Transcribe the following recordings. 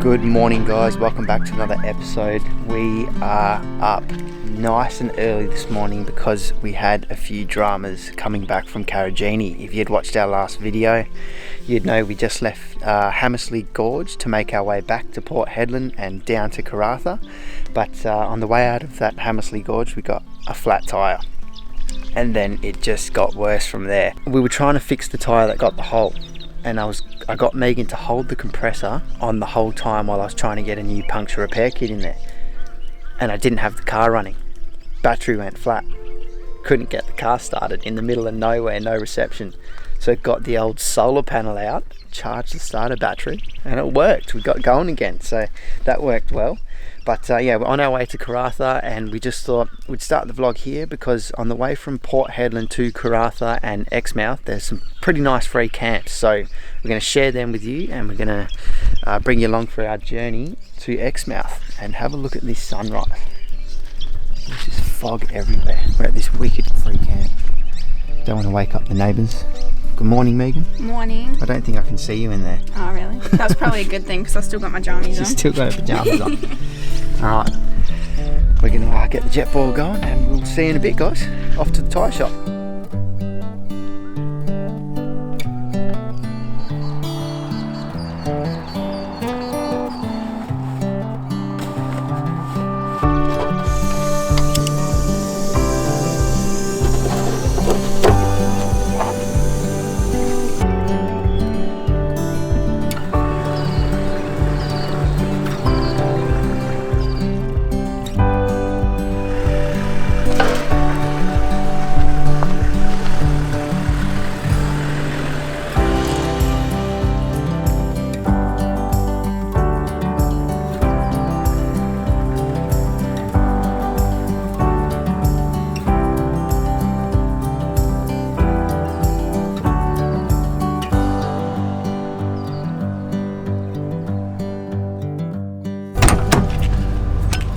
Good morning, guys. Welcome back to another episode. We are up nice and early this morning because we had a few dramas coming back from Karratha. If you had watched our last video, you'd know we just left Hammersley Gorge to make our way back to Port Hedland and down to Karratha. But on the way out of that Hammersley Gorge, we got a flat tyre. And then it just got worse from there. We were trying to fix the tyre that got the hole. And I got Megan to hold the compressor on the whole time while I was trying to get a new puncture repair kit in there. And I didn't have the car running. Battery went flat. Couldn't get the car started in the middle of nowhere, no reception. So got the old solar panel out, charged the starter battery, and it worked. We got going again, so that worked well. But yeah, we're on our way to Karratha, and we just thought we'd start the vlog here because on the way from Port Hedland to Karratha and Exmouth, there's some pretty nice free camps. So we're going to share them with you, and we're going to bring you along for our journey to Exmouth and have a look at this sunrise. There's just fog everywhere. We're at this wicked free camp. Don't want to wake up the neighbours. Good morning, Megan. Morning. I don't think I can see you in there. Oh, really? That's probably a good thing because I still got my jammies on. She's still got her pyjamas on. Alright, we're going to get the jet ball going and we'll see you in a bit, guys. Off to the tyre shop.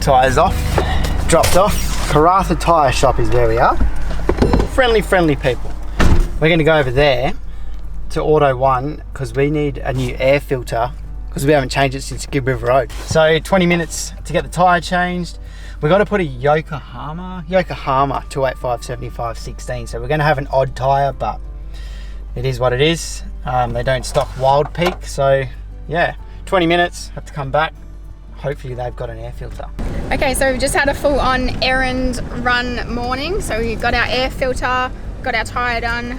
Tyres off, dropped off. Karratha tyre shop is where we are. Friendly people. We're going to go over there to Auto 1 because we need a new air filter because we haven't changed it since Gibb River Road. So 20 minutes to get the tyre changed. We've got to put a Yokohama 285 75 16. So we're going to have an odd tyre, but it is what it is. They don't stock Wild Peak, so yeah, 20 minutes, have to come back. Hopefully they've got an air filter. Okay, so we've just had a full-on errand run morning. So we got our air filter, got our tyre done,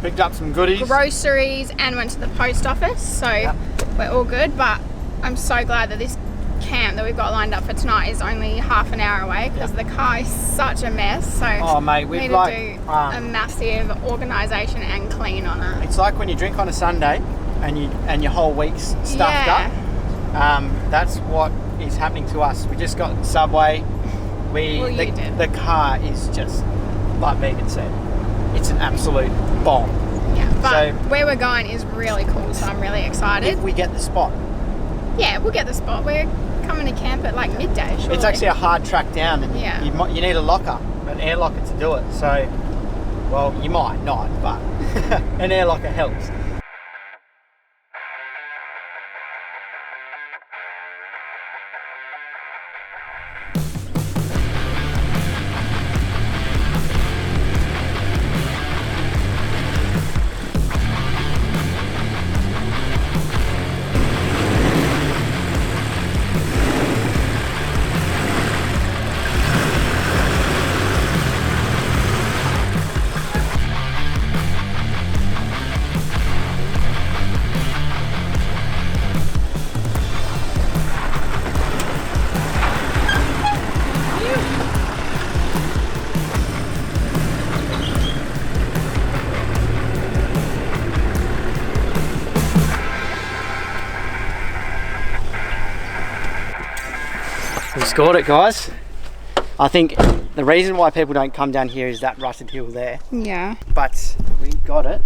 picked up some goodies, groceries, and went to the post office. So yep, we're all good. But I'm so glad that this camp that we've got lined up for tonight is only half an hour away because the car is such a mess. So we need to do a massive organisation and clean on it. It's like when you drink on a Sunday and your whole week's stuffed up. That's what is happening to us. We just got Subway. The car is just, like Megan said, it's an absolute bomb. Yeah, but where we're going is really cool, so I'm really excited. If we get the spot. Yeah, we'll get the spot. We're coming to camp at like midday, surely. It's actually a hard track down, and you need a locker, an air locker to do it. So, well, you might not, but an air locker helps. We scored it, guys. I think the reason why people don't come down here is that rutted hill there. Yeah. But we got it.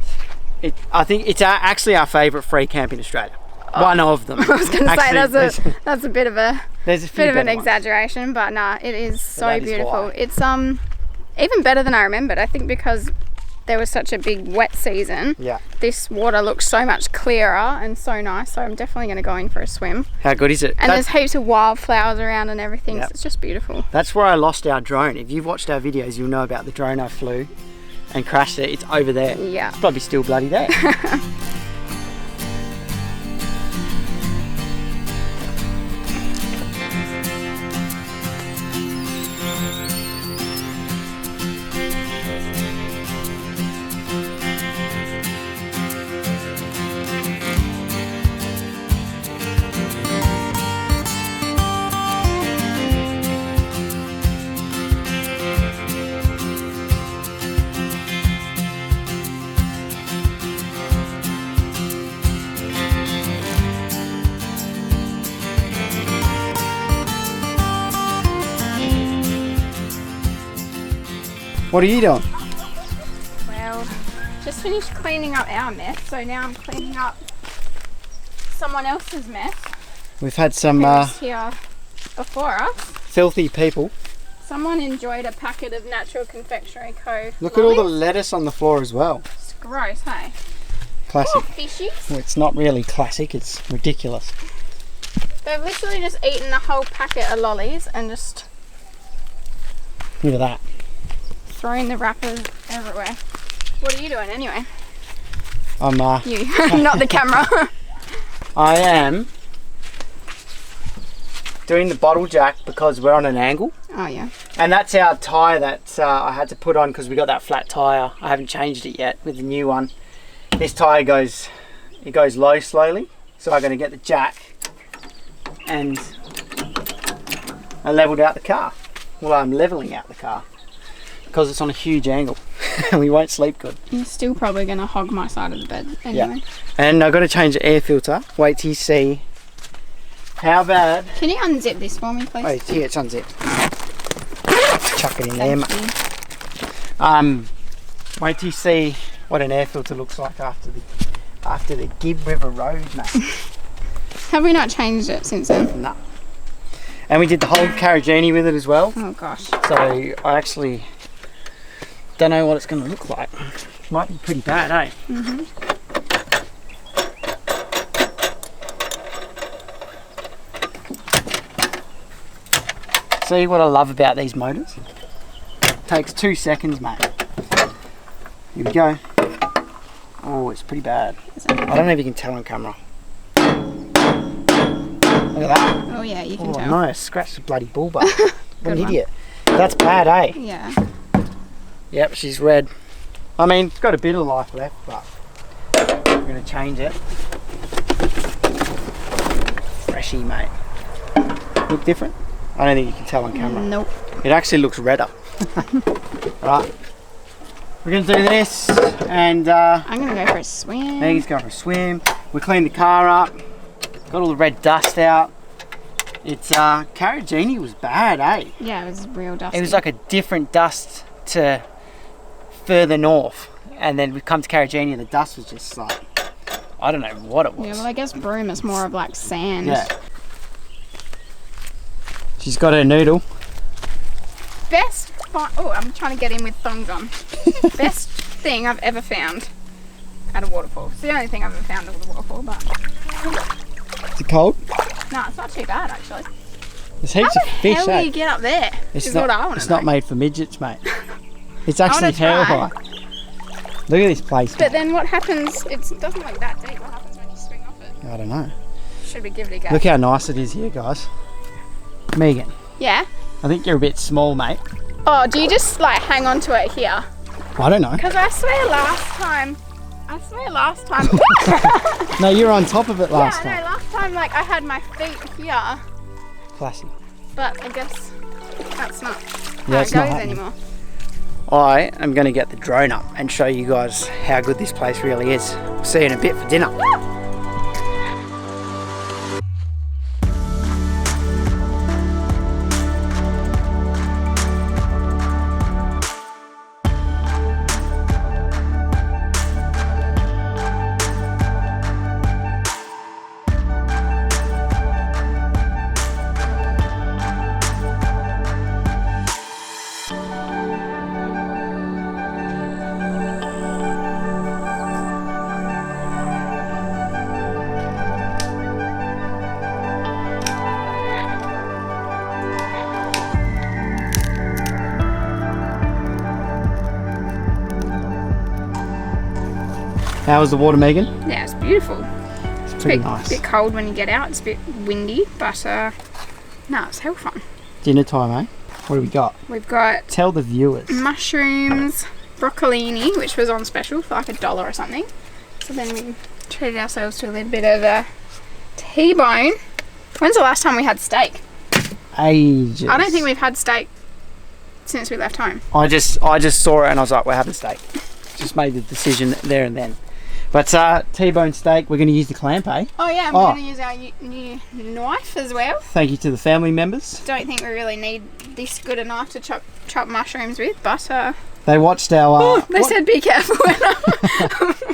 I think it's actually our favourite free camp in Australia. Oh. One of them. I was going to say that's a bit of an ones. exaggeration, but nah, it is so beautiful. It's even better than I remembered. I think because there was such a big wet season. Yeah. This water looks so much clearer and so nice, so I'm definitely going to go in for a swim. How good is it? And there's heaps of wildflowers around and everything, so it's just beautiful. That's where I lost our drone. If you've watched our videos, you'll know about the drone I flew and crashed it. It's over there. Yeah. It's probably still bloody there. What are you doing? Well, just finished cleaning up our mess, so now I'm cleaning up someone else's mess. We've had some Who's here before us. filthy people. Someone enjoyed a packet of Natural Confectionery Co. Look at all the lettuce on the floor as well. It's gross, hey? Classic. Oh, fishies. Well, it's not really classic, it's ridiculous. They've literally just eaten a whole packet of lollies and just Look at that. throwing the wrappers everywhere. What are you doing anyway? I'm You, not the camera. I am doing the bottle jack because we're on an angle. Oh yeah. And that's our tyre that I had to put on because we got that flat tyre. I haven't changed it yet with the new one. This tyre goes low slowly. So I'm going to get the jack and I leveled out the car. Well, I'm leveling out the car because it's on a huge angle and we won't sleep good. You're still probably going to hog my side of the bed anyway. Yeah. And I've got to change the air filter. Wait till you see how bad. Can you unzip this for me, please? Wait, here, it's unzipped. Chuck it in there, mate. Wait till you see what an air filter looks like after the Gibb River Road, mate. Have we not changed it since then? No. And we did the whole Karratha with it as well. Oh gosh. So I actually don't know what it's going to look like. Might be pretty bad, eh? Mhm. See what I love about these motors? Takes 2 seconds, mate. Here we go. Oh, it's pretty bad. I don't know if you can tell on camera. Look at that. Oh yeah, you can Oh tell. no, I scratched the bloody bull bar. What an idiot. That's bad, eh? Yeah. Yep, she's red. I mean, it's got a bit of life left, but we're going to change it. Freshy, mate. Look different? I don't think you can tell on camera. Nope. It actually looks redder. Right. We're going to do this and I'm going to go for a swim. Maggie's going for a swim. We cleaned the car up. Got all the red dust out. It's Karratha was bad, eh? Yeah, it was real dusty. It was like a different dust to further north, and then we come to Karratha and the dust was just like, I don't know what it was. Yeah, well I guess Broome is more of like sand. Yeah. She's got her noodle. Oh, I'm trying to get in with thongs on. Best thing I've ever found at a waterfall. It's the only thing I've ever found at a waterfall, but Is it cold? no, it's not too bad actually. There's heaps How of the fish, hell eh? do you get up there? It's Is not, what I want to it's know. not made for midgets, mate. It's actually wanna hell try. high. Look at this place, But mate. then what happens? It doesn't look that deep. What happens when you swing off it? I don't know. Should we give it a go? Look how nice it is here, guys. Megan, Yeah. I think you're a bit small, mate. Oh, do you just like hang on to it here? I don't know. Because I swear last time. No, you were on top of it last Yeah, time. no, last time like I had my feet here, Classic. but I guess that's not Yeah, how it's it not goes happening. anymore. I am going to get the drone up and show you guys how good this place really is. See you in a bit for dinner. How was the water, Megan? Yeah, it's beautiful. It's pretty nice. Bit cold when you get out. It's a bit windy, but no, it's hell fun. Dinner time, eh? What do we got? We've got Tell the viewers. mushrooms, broccolini, which was on special for like $1 or something. So then we treated ourselves to a little bit of a T-bone. When's the last time we had steak? Ages. I don't think we've had steak since we left home. I just saw it and I was like, we're having steak. Just made the decision there and then. But T-bone steak, we're going to use the clamp, eh? Oh yeah, and we're going to use our new knife as well. Thank you to the family members. Don't think we really need this good a knife to chop mushrooms with, but they watched our... they said be careful when I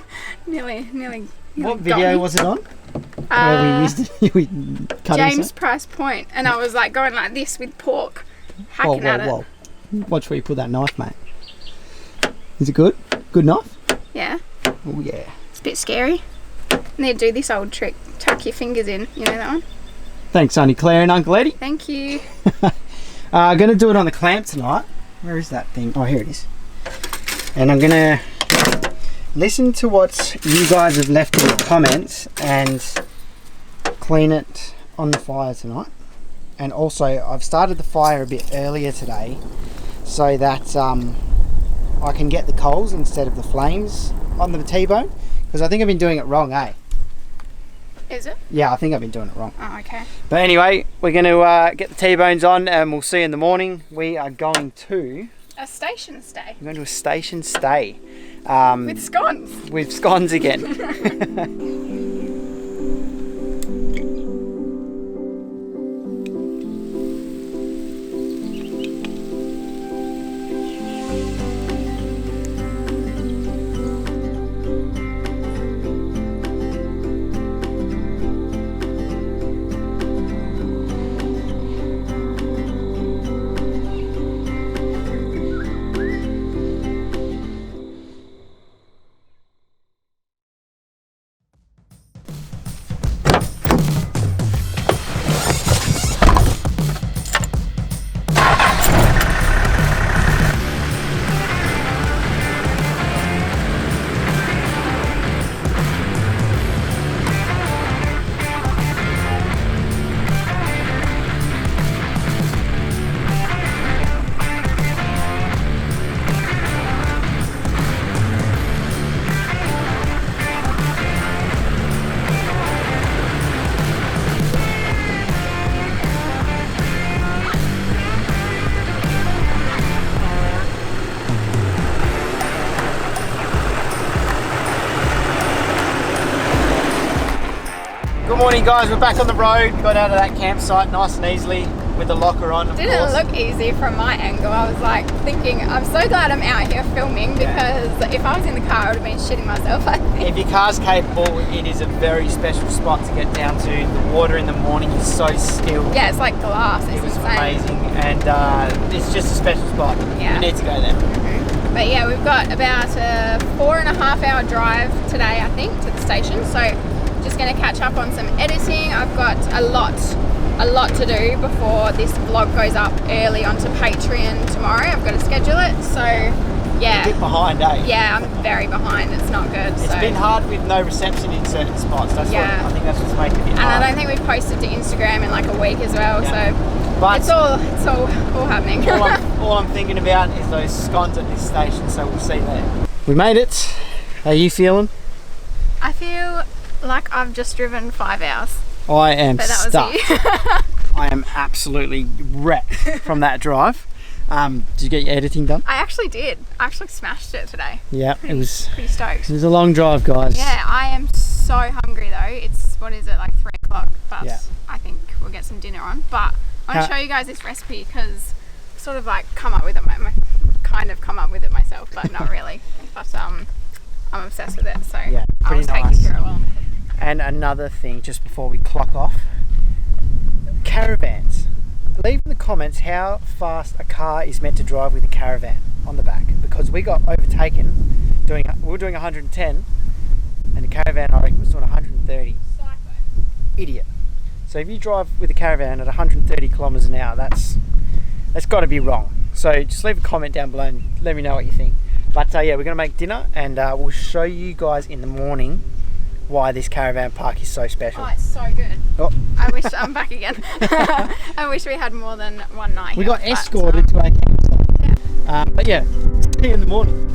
nearly what video was it on? Where we used it, we cut James Price Point, and I was like going like this with pork, hacking at it. Watch where you put that knife, mate. Is it good? Good knife? Yeah. Oh yeah. It's a bit scary. Need to do this old trick. Tuck your fingers in. You know that one? Thanks, Auntie Claire and Uncle Eddie. Thank you. I'm going to do it on the clamp tonight. Where is that thing? Oh, here it is. And I'm going to listen to what you guys have left in the comments and clean it on the fire tonight. And also, I've started the fire a bit earlier today so that I can get the coals instead of the flames on the T-bone, because I think I've been doing it wrong, eh? Is it? Yeah, I think I've been doing it wrong. Oh, okay. But anyway, we're going to get the T-bones on and we'll see you in the morning. We are going to... A station stay. We're going to a station stay. With scones. With scones again. Good morning, guys. We're back on the road. Got out of that campsite nice and easily with the locker on. Didn't look easy from my angle. I was like thinking, I'm so glad I'm out here filming, because if I was in the car, I would have been shitting myself, I think. If your car's capable, it is a very special spot to get down to. The water in the morning is so still. Yeah, it's like glass. It was insane. amazing, and it's just a special spot. Yeah. We need to go there. But yeah, we've got about a 4.5 hour drive today, I think, to the station. So just going to catch up on some editing. I've got a lot to do before this vlog goes up early onto Patreon tomorrow. I've got to schedule it, so yeah. A bit behind, eh? Yeah, I'm very behind. It's not good. It's been hard with no reception in certain spots. I think that's what's making it hard. And I don't think we've posted to Instagram in like a week as well. So but it's all happening. all I'm thinking about is those scones at this station. So we'll see there. We made it. How are you feeling? I feel like I've just driven 5 hours. I am but that stuffed. Was you. I am absolutely wrecked from that drive. Did you get your editing done? I actually did. I actually smashed it today. Yeah, it was pretty stoked. It was a long drive, guys. Yeah, I am so hungry though. It's, what is it, like 3 o'clock? But yeah. I think we'll get some dinner on. But I want to show you guys this recipe because sort of like come up with it myself, but not really. But I'm obsessed with it, so yeah, I was taking through it well. And another thing, just before we clock off, caravans. Leave in the comments how fast a car is meant to drive with a caravan on the back, because we got overtaken we were doing 110 and the caravan I reckon was doing 130. Psycho. Idiot. So if you drive with a caravan at 130 kilometers an hour, that's got to be wrong. So just leave a comment down below and let me know what you think. But yeah, we're going to make dinner and we'll show you guys in the morning why this caravan park is so special. Oh, it's so good. Oh. I wish I'm back again. I wish we had more than one night. We here, got escorted to our campsite. Yeah. But yeah, see you in the morning.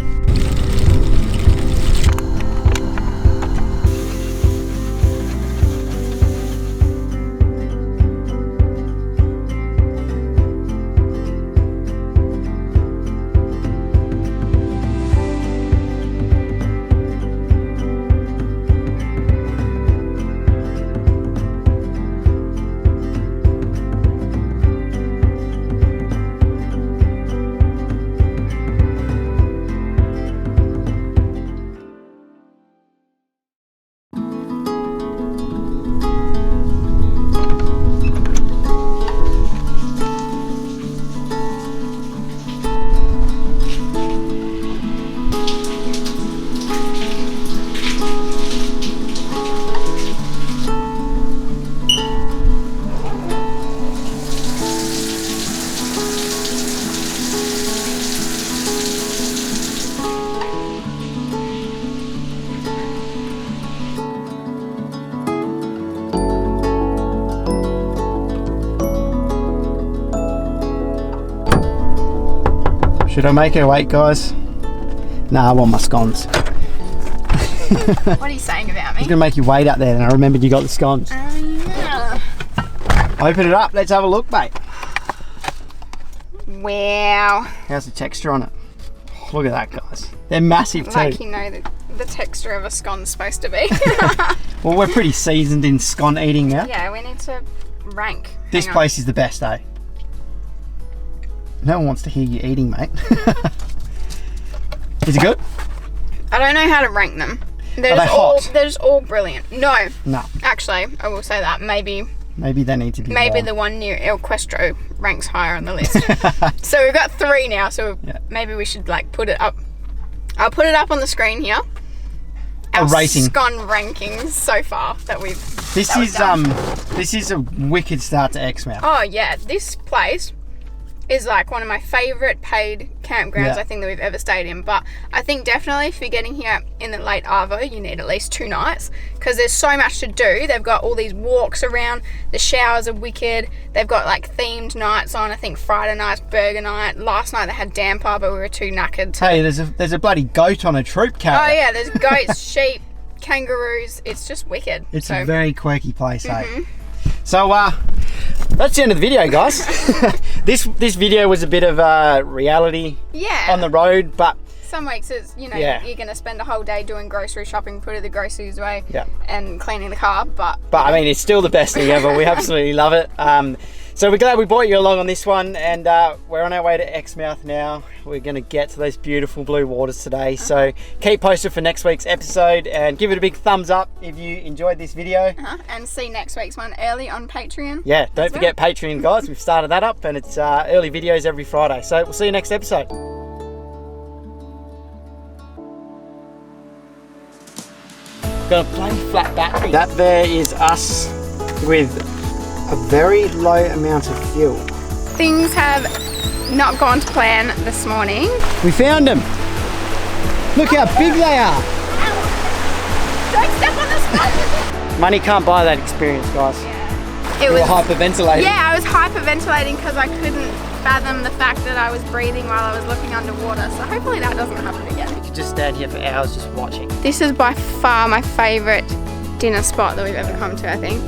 Should I make her wait, guys? Nah, I want my scones. What are you saying about me? I was going to make you wait out there and I remembered you got the scones. Yeah. Open it up, let's have a look, mate. Wow. How's the texture on it? Look at that, guys. They're massive too. Like you know the texture of a scone's supposed to be. Well, we're pretty seasoned in scone eating now. Yeah, we need to rank. This Hang on. place is the best, eh? No one wants to hear you eating, mate. Is it good? I don't know how to rank them. They're Are they hot? They're just all brilliant. No. No. Actually, I will say that. Maybe they need to be warm. the The one near El Questro ranks higher on the list. So we've got 3 now, so yeah. Maybe we should like put it up. I'll put it up on the screen here. Our rating. scone rankings so far that we've This is a wicked start to Exmouth. Oh yeah, this place is like one of my favourite paid campgrounds I think that we've ever stayed in. But I think definitely if you're getting here in the late Arvo, you need at least 2 nights because there's so much to do. They've got all these walks around, the showers are wicked. They've got like themed nights on. I think Friday night's burger night. Last night they had damper, but we were too knackered to... Hey, there's a bloody goat on a troop carrier. Oh yeah, there's goats, sheep, kangaroos. It's just wicked. It's a very quirky place, Mm-hmm. eh? So that's the end of the video, guys. this video was a bit of reality on the road, but some weeks it's you're gonna spend a whole day doing grocery shopping, putting the groceries away, and cleaning the car. But I mean, it's still the best thing ever. We absolutely love it. So we're glad we brought you along on this one, and we're on our way to Exmouth now. We're going to get to those beautiful blue waters today. So keep posted for next week's episode and give it a big thumbs up if you enjoyed this video. And see next week's one early on Patreon. Yeah, don't forget Patreon, guys. We've started that up, and it's early videos every Friday. So we'll see you next episode. Got a bloody flat battery. That there is us with a very low amount of fuel. Things have not gone to plan this morning. We found them. Look how big they are. Don't step on the spot. Money can't buy that experience, guys. It was hyperventilating. Yeah, I was hyperventilating because I couldn't fathom the fact that I was breathing while I was looking underwater. So hopefully that doesn't happen again. You could just stand here for hours just watching. This is by far my favourite dinner spot that we've ever come to, I think.